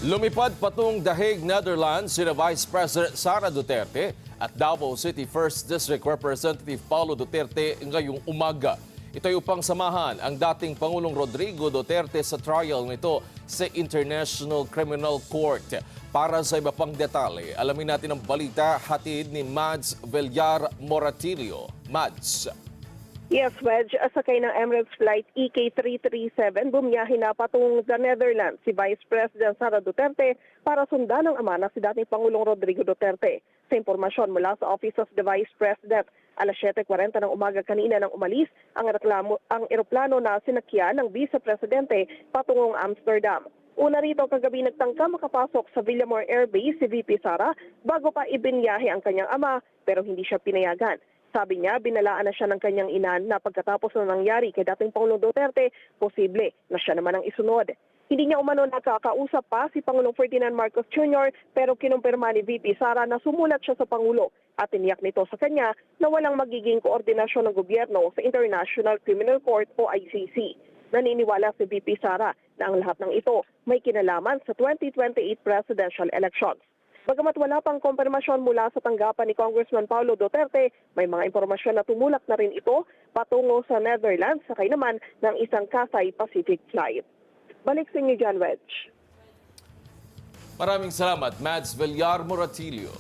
Lumipad patungong The Hague, Netherlands, sina Vice President Sara Duterte at Davao City 1st District Representative Paulo Duterte ngayong umaga. Ito ay upang samahan ang dating Pangulong Rodrigo Duterte sa trial nito sa International Criminal Court. Para sa iba pang detalye, alamin natin ang balita hatid ni Mads Villar Moratilio. Mads. Yes, Wedge, sakay ng Emirates Flight EK337, bumiyahe na patungong the Netherlands si Vice President Sara Duterte para sundan ang ama na si dating Pangulong Rodrigo Duterte. Sa impormasyon mula sa Office of the Vice President, alas 7:40 ng umaga kanina nang umalis ang eroplano na sinakyan ng Vice Presidente patungong Amsterdam. Una rito kagabi nagtangka makapasok sa Villamor Air Base si VP Sara bago pa ibinyahe ang kanyang ama pero hindi siya pinayagan. Sabi niya, binalaan na siya ng kanyang ina na pagkatapos na nangyari kay dating Pangulong Duterte, posible na siya naman ang isunod. Hindi niya umano nakakausap pa si Pangulong Ferdinand Marcos Jr. pero kinumpirma ni VP Sara na sumulat siya sa Pangulo at tiniyak nito sa kanya na walang magiging koordinasyon ng gobyerno sa International Criminal Court o ICC. Naniniwala si VP Sara na ang lahat ng ito may kinalaman sa 2028 presidential elections. Bagamat wala pang kompirmasyon mula sa tanggapan ni Congressman Paulo Duterte, may mga impormasyon na tumulak na rin ito patungo sa Netherlands sakay naman ng isang Cathay Pacific flight. Balik sa inyo dyan, Wedge. Maraming salamat, Mads Villar Moratilio.